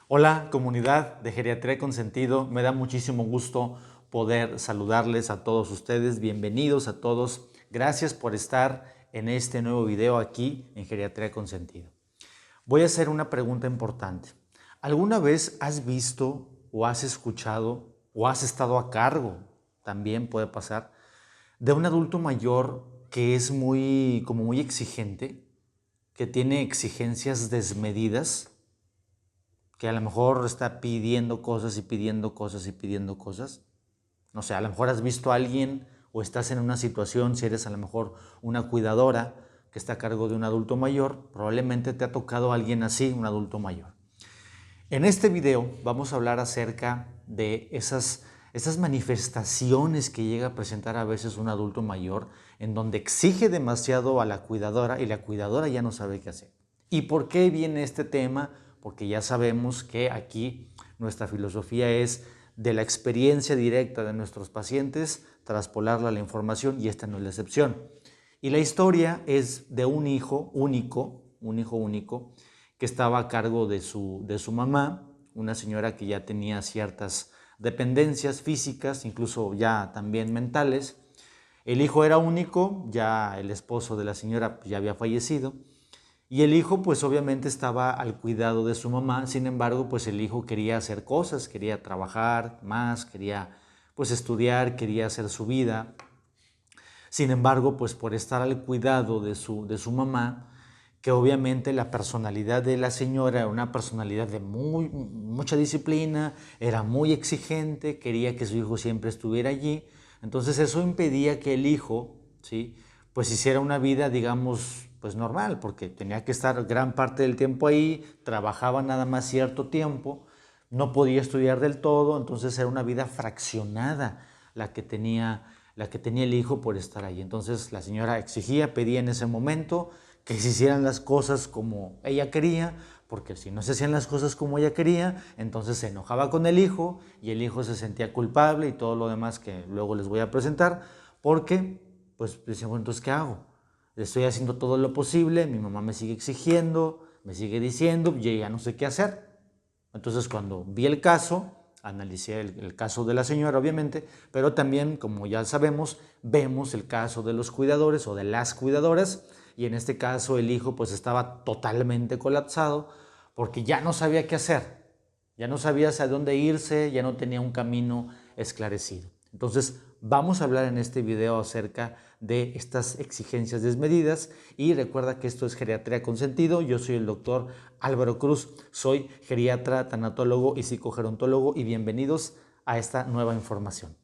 Hola, comunidad de Geriatría con Sentido. Me da muchísimo gusto poder saludarles a todos ustedes. Bienvenidos a todos. Gracias por estar en este nuevo video aquí en Geriatría con Sentido. Voy a hacer una pregunta importante. ¿Alguna vez has visto o has escuchado o has estado a cargo, también puede pasar, de un adulto mayor que es muy exigente, que tiene exigencias desmedidas, que a lo mejor está pidiendo cosas y pidiendo cosas y pidiendo cosas? No sé, a lo mejor has visto a alguien o estás en una situación, si eres a lo mejor una cuidadora que está a cargo de un adulto mayor, probablemente te ha tocado a alguien así, un adulto mayor. En este video vamos a hablar acerca de esas manifestaciones que llega a presentar a veces un adulto mayor, en donde exige demasiado a la cuidadora y la cuidadora ya no sabe qué hacer. ¿Y por qué viene este tema? Porque ya sabemos que aquí nuestra filosofía es de la experiencia directa de nuestros pacientes, traspolarla a la información, y esta no es la excepción. Y la historia es de un hijo único, que estaba a cargo de su mamá, una señora que ya tenía ciertas dependencias físicas, incluso ya también mentales. El hijo era único, ya el esposo de la señora ya había fallecido, y el hijo pues obviamente estaba al cuidado de su mamá. Sin embargo, pues el hijo quería hacer cosas, quería trabajar más, quería pues estudiar, quería hacer su vida. Sin embargo, pues por estar al cuidado de su mamá, que obviamente la personalidad de la señora era una personalidad de mucha disciplina, era muy exigente, quería que su hijo siempre estuviera allí. Entonces eso impedía que el hijo, ¿sí?, pues hiciera una vida, digamos, pues normal, porque tenía que estar gran parte del tiempo ahí, trabajaba nada más cierto tiempo, no podía estudiar del todo. Entonces era una vida fraccionada la que tenía el hijo por estar ahí. Entonces la señora exigía, pedía en ese momento que se hicieran las cosas como ella quería, porque si no se hacían las cosas como ella quería, entonces se enojaba con el hijo y el hijo se sentía culpable y todo lo demás que luego les voy a presentar, porque pues decía, bueno, entonces ¿qué hago? Estoy haciendo todo lo posible, mi mamá me sigue exigiendo, me sigue diciendo, yo ya no sé qué hacer. Entonces cuando vi el caso, analicé el caso de la señora obviamente, pero también, como ya sabemos, vemos el caso de los cuidadores o de las cuidadoras, y en este caso el hijo pues estaba totalmente colapsado porque ya no sabía qué hacer, ya no sabía hacia dónde irse, ya no tenía un camino esclarecido. Entonces vamos a hablar en este video acerca de estas exigencias desmedidas, y recuerda que esto es Geriatría con Sentido. Yo soy el doctor Álvaro Cruz, soy geriatra, tanatólogo y psicogerontólogo, y bienvenidos a esta nueva información.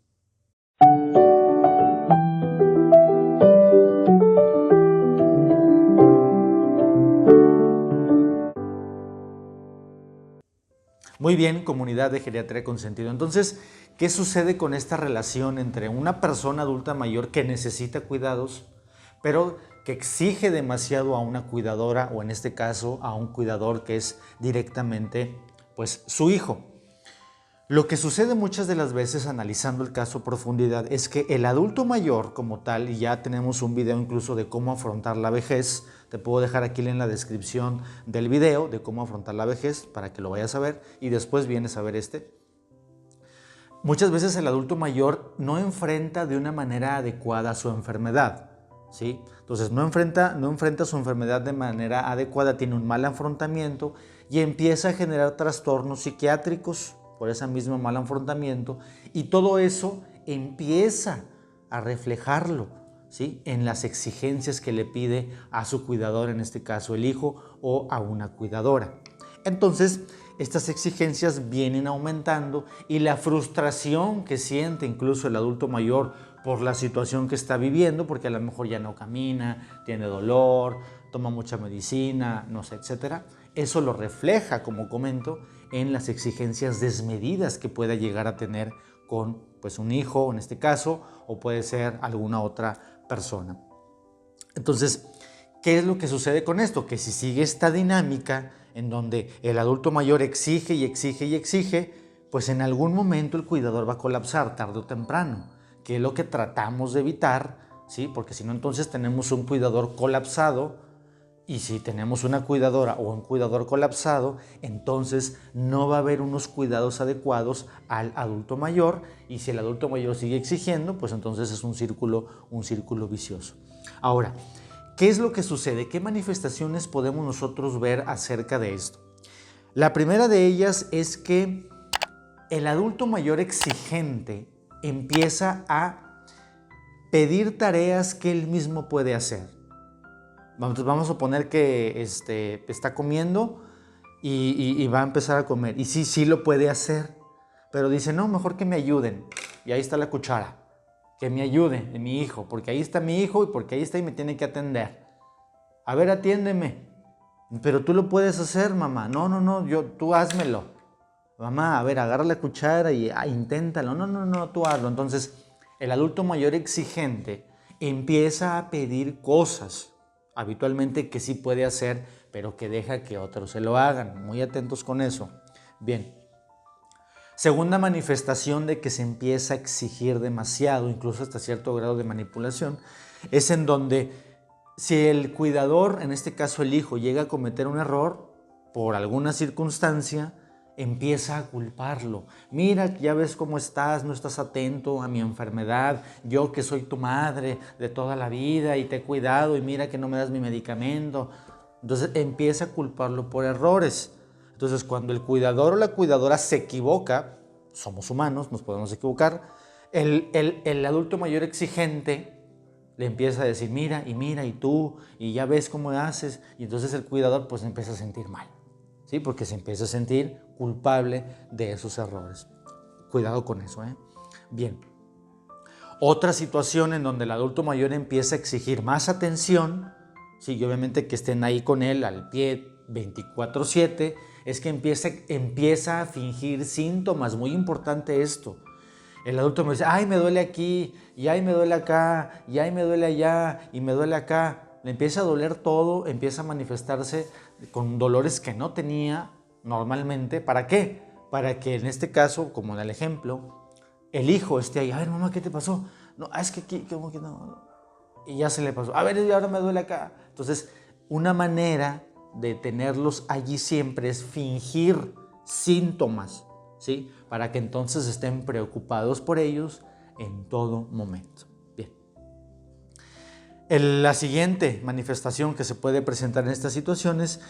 Muy bien, comunidad de Geriatría con Sentido. Entonces, ¿qué sucede con esta relación entre una persona adulta mayor que necesita cuidados, pero que exige demasiado a una cuidadora, o en este caso a un cuidador que es directamente pues su hijo? Lo que sucede muchas de las veces, analizando el caso a profundidad, es que el adulto mayor como tal, y ya tenemos un video incluso de cómo afrontar la vejez, te puedo dejar aquí en la descripción del video de cómo afrontar la vejez para que lo vayas a ver y después vienes a ver este. Muchas veces el adulto mayor no enfrenta de una manera adecuada su enfermedad, ¿sí? Entonces no enfrenta su enfermedad de manera adecuada, tiene un mal afrontamiento y empieza a generar trastornos psiquiátricos por ese mismo mal afrontamiento, y todo eso empieza a reflejarlo, ¿sí?, en las exigencias que le pide a su cuidador, en este caso el hijo, o a una cuidadora. Entonces, estas exigencias vienen aumentando, y la frustración que siente incluso el adulto mayor por la situación que está viviendo, porque a lo mejor ya no camina, tiene dolor, toma mucha medicina, no sé, etcétera. Eso lo refleja, como comento, en las exigencias desmedidas que pueda llegar a tener con pues un hijo, en este caso, o puede ser alguna otra persona. Entonces, ¿qué es lo que sucede con esto? Que si sigue esta dinámica en donde el adulto mayor exige y exige y exige, pues en algún momento el cuidador va a colapsar tarde o temprano, que es lo que tratamos de evitar, ¿sí? Porque si no, entonces tenemos un cuidador colapsado Y si tenemos una cuidadora o un cuidador colapsado, entonces no va a haber unos cuidados adecuados al adulto mayor, y si el adulto mayor sigue exigiendo, pues entonces es un círculo vicioso. Ahora, ¿qué es lo que sucede? ¿Qué manifestaciones podemos nosotros ver acerca de esto? La primera de ellas es que el adulto mayor exigente empieza a pedir tareas que él mismo puede hacer. Vamos a suponer que está comiendo y va a empezar a comer. Y sí lo puede hacer, pero dice, no, mejor que me ayuden. Y ahí está la cuchara. Que me ayude mi hijo, porque ahí está mi hijo y porque ahí está y me tiene que atender. A ver, atiéndeme. Pero tú lo puedes hacer, mamá. No, tú házmelo. Mamá, a ver, agarra la cuchara y inténtalo. No, tú hazlo. Entonces, el adulto mayor exigente empieza a pedir cosas, habitualmente que sí puede hacer, pero que deja que otros se lo hagan. Muy atentos con eso. Bien. Segunda manifestación de que se empieza a exigir demasiado, incluso hasta cierto grado de manipulación, es en donde si el cuidador, en este caso el hijo, llega a cometer un error por alguna circunstancia, empieza a culparlo. Mira, ya ves cómo estás, no estás atento a mi enfermedad, yo que soy tu madre de toda la vida y te he cuidado y mira que no me das mi medicamento. Entonces empieza a culparlo por errores. Entonces cuando el cuidador o la cuidadora se equivoca, somos humanos, nos podemos equivocar, el adulto mayor exigente le empieza a decir, mira y tú, y ya ves cómo haces, y entonces el cuidador pues empieza a sentir mal, ¿sí? Porque se empieza a sentir culpable de esos errores. Cuidado con eso, ¿eh? Bien. Otra situación en donde el adulto mayor empieza a exigir más atención, sí, y obviamente que estén ahí con él al pie 24/7, es que empieza a fingir síntomas. Muy importante esto. El adulto me dice, ay, me duele aquí, y ay, me duele acá, y ay, me duele allá, y me duele acá. Le empieza a doler todo, empieza a manifestarse con dolores que no tenía normalmente. ¿Para qué? Para que en este caso, como en el ejemplo, el hijo esté ahí, a ver, mamá, ¿qué te pasó? No, es que aquí, como que no. Y ya se le pasó, a ver, y ahora me duele acá. Entonces, una manera de tenerlos allí siempre es fingir síntomas, ¿sí? Para que entonces estén preocupados por ellos en todo momento. Bien. La siguiente manifestación que se puede presentar en estas situaciones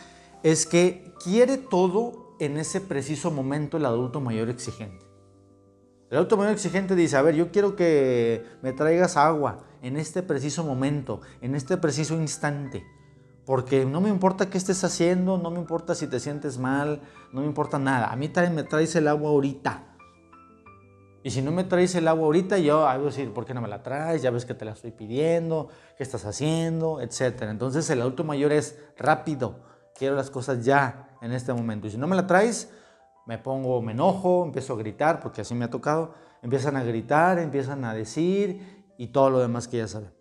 es que quiere todo en ese preciso momento el adulto mayor exigente. El adulto mayor exigente dice, a ver, yo quiero que me traigas agua en este preciso momento, en este preciso instante. Porque no me importa qué estés haciendo, no me importa si te sientes mal, no me importa nada. A mí me traes el agua ahorita. Y si no me traes el agua ahorita, yo voy a decir, ¿por qué no me la traes? Ya ves que te la estoy pidiendo, ¿qué estás haciendo? Etcétera. Entonces el adulto mayor es rápido, quiero las cosas ya, en este momento. Y si no me la traes, me enojo, empiezo a gritar, porque así me ha tocado. Empiezan a gritar, empiezan a decir y todo lo demás que ya saben.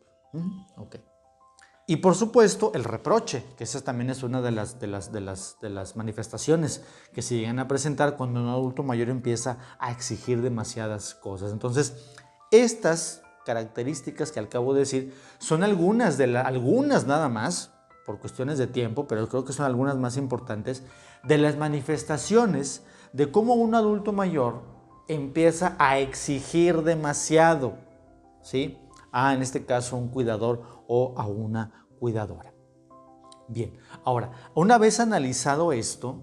Ok. Y por supuesto el reproche, que esa también es una de las manifestaciones que se llegan a presentar cuando un adulto mayor empieza a exigir demasiadas cosas. Entonces, estas características que acabo de decir son algunas nada más, por cuestiones de tiempo, pero creo que son algunas más importantes, de las manifestaciones de cómo un adulto mayor empieza a exigir demasiado, ¿sí? En este caso un cuidador o a una cuidadora. Bien, ahora, una vez analizado esto,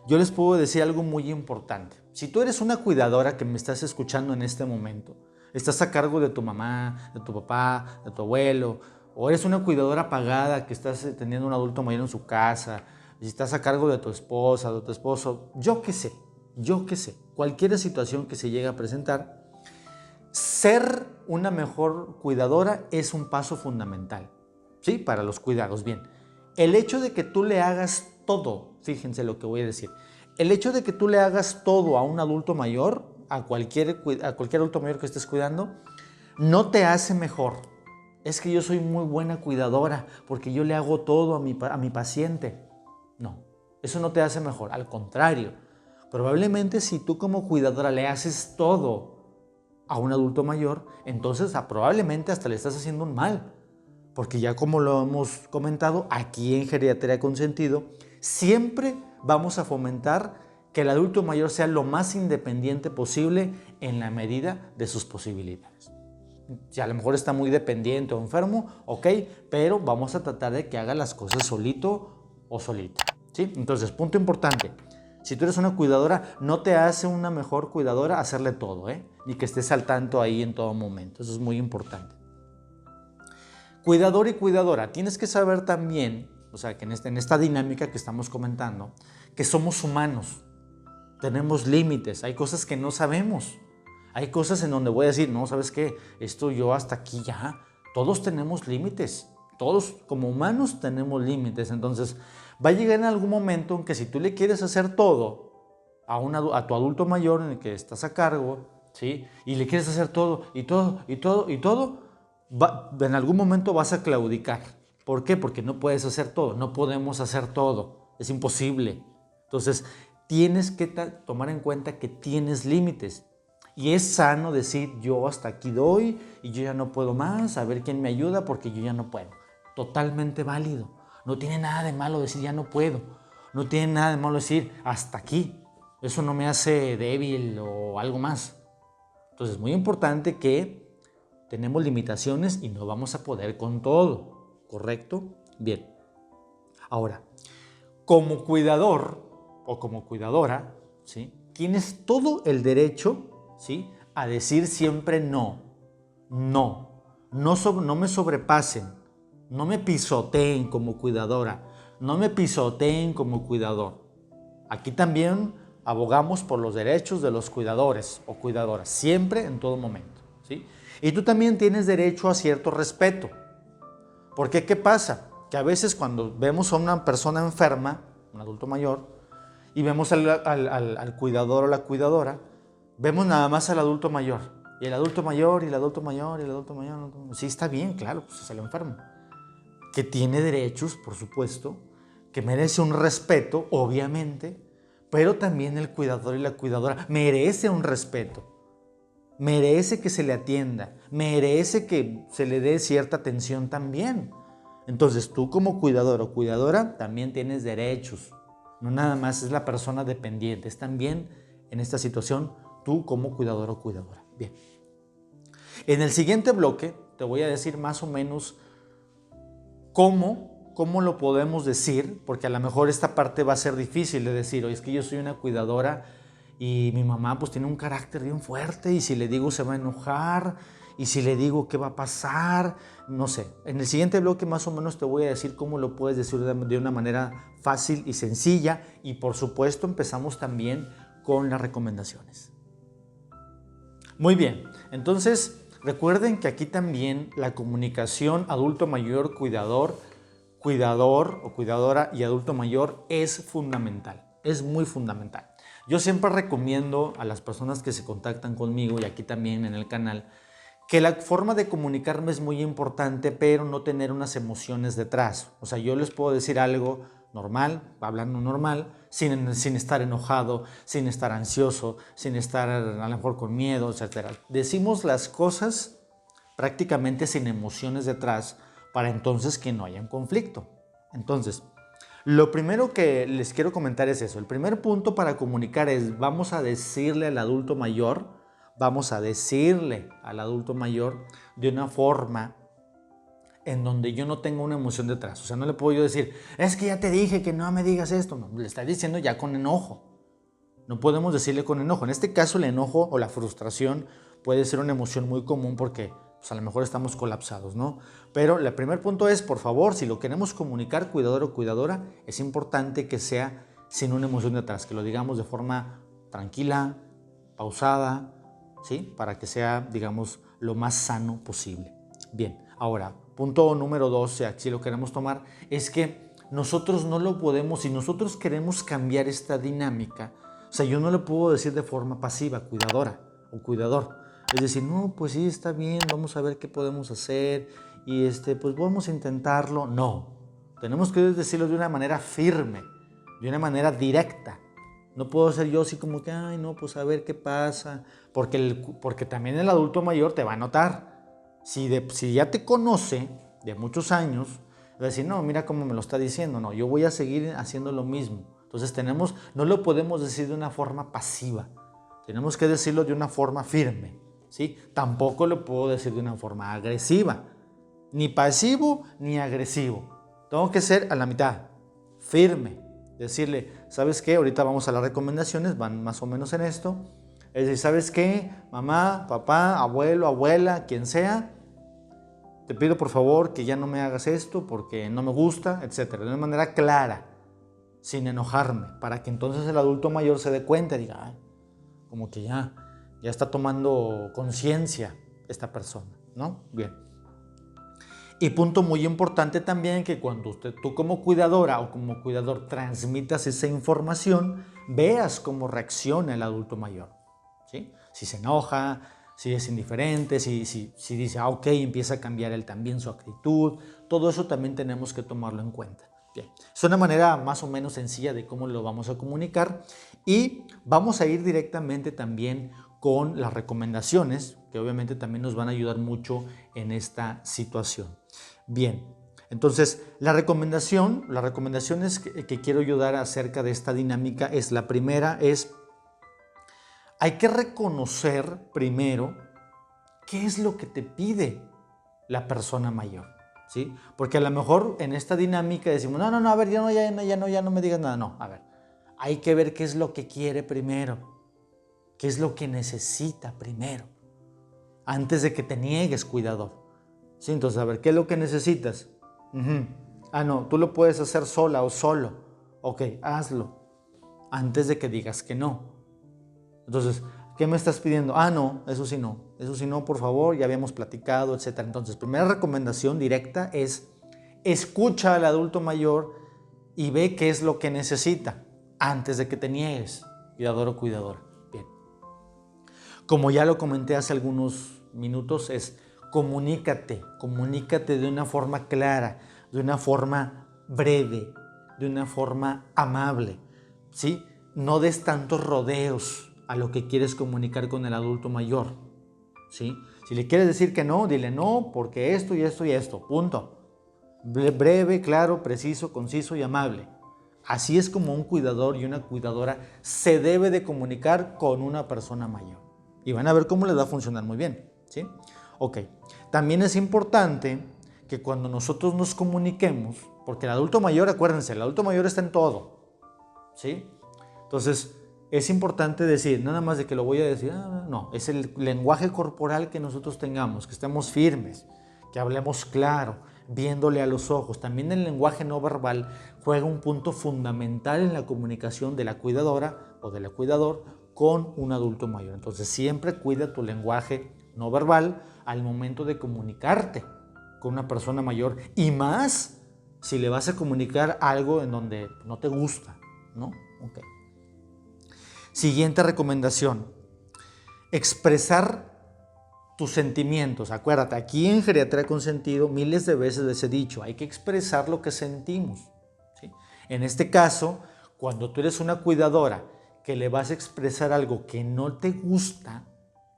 yo les puedo decir algo muy importante. Si tú eres una cuidadora que me estás escuchando en este momento, estás a cargo de tu mamá, de tu papá, de tu abuelo, o eres una cuidadora pagada que estás teniendo un adulto mayor en su casa, y estás a cargo de tu esposa, de tu esposo, yo qué sé, cualquier situación que se llegue a presentar, ser una mejor cuidadora es un paso fundamental, ¿sí? Para los cuidados. Bien, el hecho de que tú le hagas todo, fíjense lo que voy a decir, el hecho de que tú le hagas todo a un adulto mayor, a cualquier adulto mayor que estés cuidando, no te hace mejor. Es que yo soy muy buena cuidadora porque yo le hago todo a mi paciente. No, eso no te hace mejor, al contrario. Probablemente si tú como cuidadora le haces todo a un adulto mayor, entonces probablemente hasta le estás haciendo un mal, Porque ya como lo hemos comentado, aquí en Geriatría Consentido, siempre vamos a fomentar que el adulto mayor sea lo más independiente posible en la medida de sus posibilidades. Si a lo mejor está muy dependiente o enfermo, ok, pero vamos a tratar de que haga las cosas solito o solita, ¿sí? Entonces, punto importante, si tú eres una cuidadora, no te hace una mejor cuidadora hacerle todo, ni que estés al tanto ahí en todo momento, eso es muy importante. Cuidador y cuidadora, tienes que saber también, o sea, que en esta dinámica que estamos comentando, que somos humanos, tenemos límites, hay cosas que no sabemos. Hay cosas en donde voy a decir, no, ¿sabes qué? Esto yo hasta aquí ya. Todos tenemos límites. Todos como humanos tenemos límites. Entonces, va a llegar en algún momento en que si tú le quieres hacer todo a tu adulto mayor en el que estás a cargo, ¿sí? Y le quieres hacer todo, en algún momento vas a claudicar. ¿Por qué? Porque no puedes hacer todo. No podemos hacer todo. Es imposible. Entonces, tienes que tomar en cuenta que tienes límites. Y es sano decir, yo hasta aquí doy y yo ya no puedo más, a ver quién me ayuda porque yo ya no puedo. Totalmente válido. No tiene nada de malo decir ya no puedo. No tiene nada de malo decir hasta aquí. Eso no me hace débil o algo más. Entonces es muy importante que tenemos limitaciones y no vamos a poder con todo. ¿Correcto? Bien. Ahora, como cuidador o como cuidadora, ¿sí? Tienes todo el derecho, ¿sí?, a decir siempre no, no me sobrepasen, no me pisoteen como cuidadora, no me pisoteen como cuidador. Aquí también abogamos por los derechos de los cuidadores o cuidadoras, siempre, en todo momento, ¿sí? Y tú también tienes derecho a cierto respeto. Porque, ¿qué pasa? Que a veces cuando vemos a una persona enferma, un adulto mayor, y vemos al cuidador o la cuidadora, vemos nada más al adulto mayor. Y el adulto mayor, y el adulto mayor, y el adulto mayor. Sí, está bien, claro, pues es el enfermo. Que tiene derechos, por supuesto, que merece un respeto, obviamente, pero también el cuidador y la cuidadora merece un respeto. Merece que se le atienda, merece que se le dé cierta atención también. Entonces tú como cuidador o cuidadora también tienes derechos. No nada más es la persona dependiente, es también en esta situación tú como cuidador o cuidadora. Bien. En el siguiente bloque te voy a decir más o menos cómo lo podemos decir, porque a lo mejor esta parte va a ser difícil de decir, oye, es que yo soy una cuidadora y mi mamá pues tiene un carácter bien fuerte y si le digo se va a enojar y si le digo qué va a pasar, no sé. En el siguiente bloque más o menos te voy a decir cómo lo puedes decir de una manera fácil y sencilla y por supuesto empezamos también con las recomendaciones. Muy bien, entonces recuerden que aquí también la comunicación adulto mayor, cuidador o cuidadora y adulto mayor es fundamental, es muy fundamental. Yo siempre recomiendo a las personas que se contactan conmigo y aquí también en el canal que la forma de comunicarme es muy importante, pero no tener unas emociones detrás. O sea, yo les puedo decir algo normal, hablando normal, sin estar enojado, sin estar ansioso, sin estar a lo mejor con miedo, etc. Decimos las cosas prácticamente sin emociones detrás para entonces que no haya un conflicto. Entonces, lo primero que les quiero comentar es eso. El primer punto para comunicar es vamos a decirle al adulto mayor de una forma en donde yo no tenga una emoción detrás. O sea, no le puedo yo decir, es que ya te dije que no me digas esto. No, le está diciendo ya con enojo. No podemos decirle con enojo. En este caso, el enojo o la frustración puede ser una emoción muy común porque pues, a lo mejor estamos colapsados, ¿no? Pero el primer punto es, por favor, si lo queremos comunicar, cuidador o cuidadora, es importante que sea sin una emoción detrás, que lo digamos de forma tranquila, pausada, ¿sí? Para que sea, digamos, lo más sano posible. Bien, ahora, punto número 2, si así lo queremos tomar, es que nosotros no lo podemos, si nosotros queremos cambiar esta dinámica, o sea, yo no le puedo decir de forma pasiva, cuidadora o cuidador. Es decir, no, pues sí, está bien, vamos a ver qué podemos hacer y pues vamos a intentarlo. No, tenemos que decirlo de una manera firme, de una manera directa. No puedo ser yo así como que, ay, no, pues a ver qué pasa, porque también el adulto mayor te va a notar. Si ya te conoce de muchos años, va a decir, no, mira cómo me lo está diciendo, no, yo voy a seguir haciendo lo mismo. Entonces no lo podemos decir de una forma pasiva, tenemos que decirlo de una forma firme, ¿sí? Tampoco lo puedo decir de una forma agresiva, ni pasivo ni agresivo. Tengo que ser a la mitad, firme, decirle, ¿sabes qué? Ahorita vamos a las recomendaciones, van más o menos en esto. Es decir, ¿sabes qué? Mamá, papá, abuelo, abuela, quien sea, te pido por favor que ya no me hagas esto porque no me gusta, etc. De una manera clara, sin enojarme, para que entonces el adulto mayor se dé cuenta y diga, ay, como que ya está tomando conciencia esta persona, ¿no? Bien. Y punto muy importante también, que cuando tú como cuidadora o como cuidador transmitas esa información, veas cómo reacciona el adulto mayor, ¿sí? Si se enoja, si es indiferente, si dice, ok, empieza a cambiar él también su actitud, todo eso también tenemos que tomarlo en cuenta. Bien. Es una manera más o menos sencilla de cómo lo vamos a comunicar, y vamos a ir directamente también con las recomendaciones, que obviamente también nos van a ayudar mucho en esta situación. Bien, entonces las recomendaciones que quiero ayudar acerca de esta dinámica es, la primera es, hay que reconocer primero qué es lo que te pide la persona mayor, ¿sí? Porque a lo mejor en esta dinámica decimos, no, a ver, ya no me digas nada. No, a ver, hay que ver qué es lo que quiere primero, qué es lo que necesita primero, antes de que te niegues, cuidador. Sí, entonces, a ver, ¿qué es lo que necesitas? Ah, no, tú lo puedes hacer sola o solo. Ok, hazlo, antes de que digas que no. Entonces, ¿qué me estás pidiendo? Ah, no, eso sí no, por favor, ya habíamos platicado, etc. Entonces, primera recomendación directa es, escucha al adulto mayor y ve qué es lo que necesita antes de que te niegues, cuidador o cuidadora. Bien. Como ya lo comenté hace algunos minutos, es comunícate de una forma clara, de una forma breve, de una forma amable, ¿sí? No des tantos rodeos a lo que quieres comunicar con el adulto mayor, ¿sí? Si le quieres decir que no, dile no, porque esto y esto y esto, punto. Breve, claro, preciso, conciso y amable. Así es como un cuidador y una cuidadora se debe de comunicar con una persona mayor. Y van a ver cómo les va a funcionar muy bien, ¿sí? Ok, también es importante que cuando nosotros nos comuniquemos, porque el adulto mayor, acuérdense, el adulto mayor está en todo, ¿sí? Entonces, es importante decir, nada más de que lo voy a decir, no, es el lenguaje corporal que nosotros tengamos, que estemos firmes, que hablemos claro, viéndole a los ojos. También el lenguaje no verbal juega un punto fundamental en la comunicación de la cuidadora o del cuidador con un adulto mayor. Entonces, siempre cuida tu lenguaje no verbal al momento de comunicarte con una persona mayor, y más si le vas a comunicar algo en donde no te gusta, ¿no? Ok. Siguiente recomendación, expresar tus sentimientos. Acuérdate, aquí en Geriatría con Sentido miles de veces les he dicho, hay que expresar lo que sentimos, ¿sí? En este caso, cuando tú eres una cuidadora que le vas a expresar algo que no te gusta,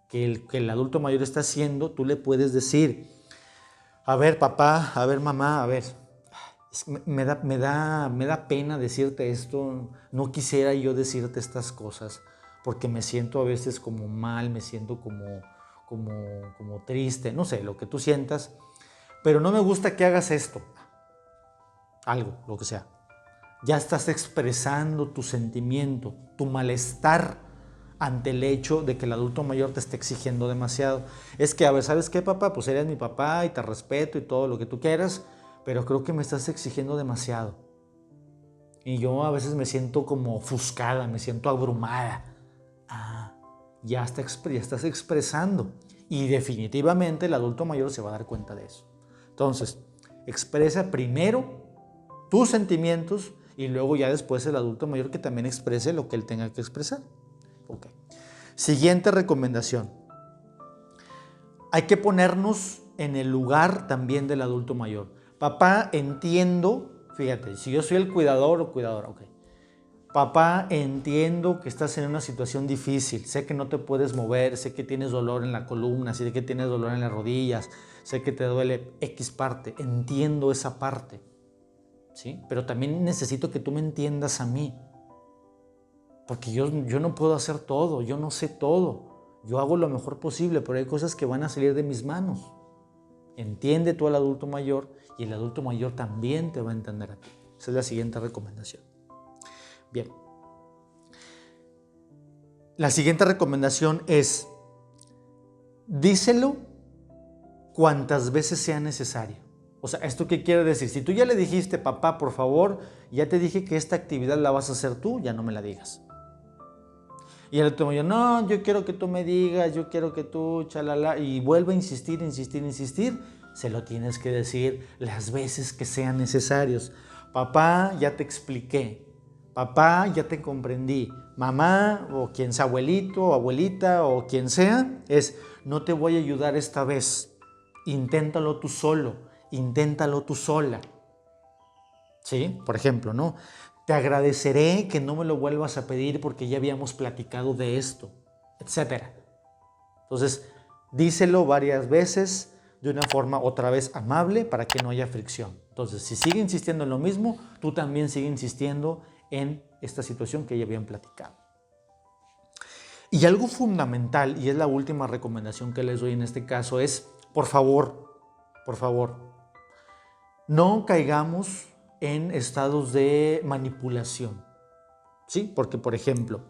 que el adulto mayor está haciendo, tú le puedes decir, a ver papá, a ver mamá, a ver, me da pena decirte esto, no quisiera yo decirte estas cosas, porque me siento a veces como mal, me siento como triste, no sé, lo que tú sientas, pero no me gusta que hagas esto, algo, lo que sea. Ya estás expresando tu sentimiento, tu malestar ante el hecho de que el adulto mayor te esté exigiendo demasiado. Es que, a ver, ¿sabes qué, papá? Pues eres mi papá y te respeto y todo lo que tú quieras, pero creo que me estás exigiendo demasiado. Y yo a veces me siento como ofuscada, me siento abrumada. Ya estás expresando. Y definitivamente el adulto mayor se va a dar cuenta de eso. Entonces, expresa primero tus sentimientos y luego ya después el adulto mayor que también exprese lo que él tenga que expresar. Okay. Siguiente recomendación. Hay que ponernos en el lugar también del adulto mayor. Papá, entiendo, fíjate, si yo soy el cuidador o cuidadora, ok. Papá, entiendo que estás en una situación difícil, sé que no te puedes mover, sé que tienes dolor en la columna, sé que tienes dolor en las rodillas, sé que te duele X parte, entiendo esa parte, ¿sí? Pero también necesito que tú me entiendas a mí, porque yo no puedo hacer todo, yo no sé todo, yo hago lo mejor posible, pero hay cosas que van a salir de mis manos. Entiende tú al adulto mayor y el adulto mayor también te va a entender a ti. Esa es la siguiente recomendación. Bien. La siguiente recomendación es, díselo cuantas veces sea necesario. O sea, ¿esto qué quiere decir? Si tú ya le dijiste, papá, por favor, ya te dije que esta actividad la vas a hacer tú, ya no me la digas. Y el otro mayor, no, yo quiero que tú me digas, yo quiero que tú, chalala, y vuelve a insistir, se lo tienes que decir las veces que sean necesarios. Papá, ya te expliqué. Papá, ya te comprendí. Mamá, o quien sea, abuelito o abuelita, o quien sea, no te voy a ayudar esta vez. Inténtalo tú solo, inténtalo tú sola. ¿Sí? Por ejemplo, ¿no? Te agradeceré que no me lo vuelvas a pedir porque ya habíamos platicado de esto, etc. Entonces, díselo varias veces de una forma otra vez amable para que no haya fricción. Entonces, si sigue insistiendo en lo mismo, tú también sigue insistiendo en esta situación que ya habían platicado. Y algo fundamental, y es la última recomendación que les doy en este caso, es, por favor, no caigamos en estados de manipulación, ¿sí? Porque, por ejemplo,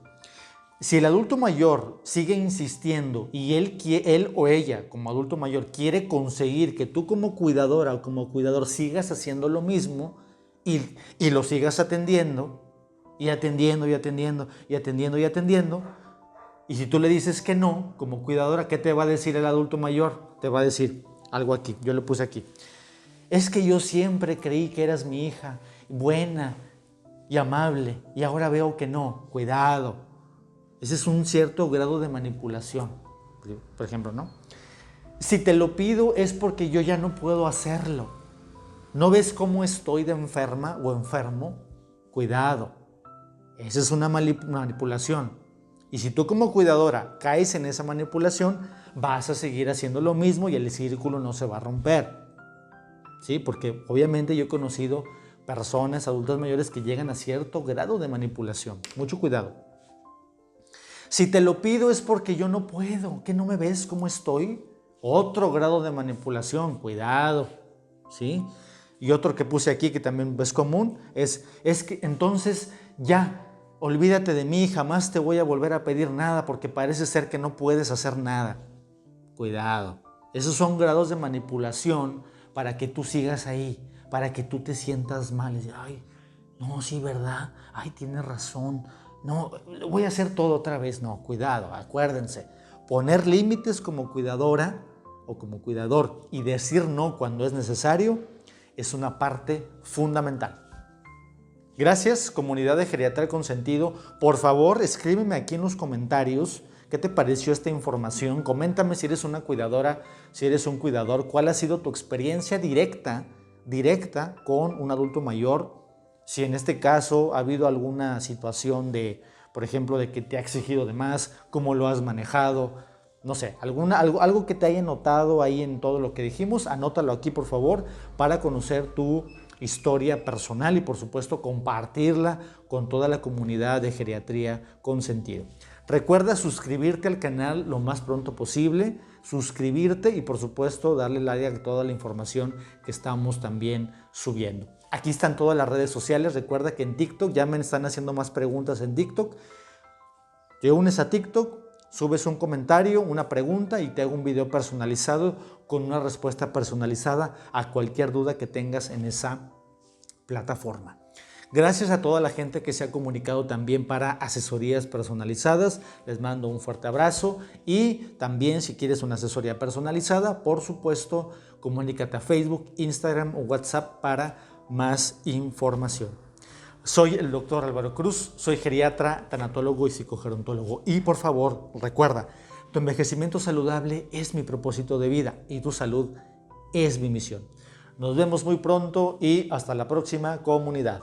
si el adulto mayor sigue insistiendo y él o ella, como adulto mayor, quiere conseguir que tú como cuidadora o como cuidador sigas haciendo lo mismo y lo sigas atendiendo, y si tú le dices que no, como cuidadora, ¿qué te va a decir el adulto mayor? Te va a decir algo aquí, yo le puse aquí. Es que yo siempre creí que eras mi hija, buena y amable, y ahora veo que no. Cuidado. Ese es un cierto grado de manipulación, por ejemplo, ¿no? Si te lo pido es porque yo ya no puedo hacerlo. ¿No ves cómo estoy de enferma o enfermo? Cuidado. Esa es una manipulación. Y si tú como cuidadora caes en esa manipulación, vas a seguir haciendo lo mismo y el círculo no se va a romper. ¿Sí? Porque obviamente yo he conocido personas, adultos mayores, que llegan a cierto grado de manipulación. Mucho cuidado. Si te lo pido es porque yo no puedo. ¿Qué no me ves cómo estoy? Otro grado de manipulación. Cuidado. ¿Sí? Y otro que puse aquí que también es común es que entonces ya, olvídate de mí, jamás te voy a volver a pedir nada porque parece ser que no puedes hacer nada. Cuidado. Esos son grados de manipulación para que tú sigas ahí, para que tú te sientas mal. Y dices, ay, no, sí, ¿verdad? Ay, tienes razón. No, voy a hacer todo otra vez. No, cuidado, acuérdense. Poner límites como cuidadora o como cuidador y decir no cuando es necesario es una parte fundamental. Gracias, comunidad de Geriatría Consentido. Por favor, escríbeme aquí en los comentarios qué te pareció esta información. Coméntame si eres una cuidadora, si eres un cuidador, cuál ha sido tu experiencia directa con un adulto mayor. Si en este caso ha habido alguna situación de, por ejemplo, de que te ha exigido de más, cómo lo has manejado, no sé, algo que te haya notado ahí en todo lo que dijimos, anótalo aquí por favor para conocer tu historia personal y por supuesto compartirla con toda la comunidad de Geriatría Consentido. Recuerda suscribirte al canal lo más pronto posible, suscribirte y por supuesto darle like a toda la información que estamos también subiendo. Aquí están todas las redes sociales. Recuerda que en TikTok ya me están haciendo más preguntas en TikTok. Te unes a TikTok, subes un comentario, una pregunta y te hago un video personalizado con una respuesta personalizada a cualquier duda que tengas en esa plataforma. Gracias a toda la gente que se ha comunicado también para asesorías personalizadas. Les mando un fuerte abrazo y también si quieres una asesoría personalizada, por supuesto, comunícate a Facebook, Instagram o WhatsApp para más información. Soy el doctor Álvaro Cruz, soy geriatra, tanatólogo y psicogerontólogo. Y por favor, recuerda, tu envejecimiento saludable es mi propósito de vida y tu salud es mi misión. Nos vemos muy pronto y hasta la próxima, comunidad.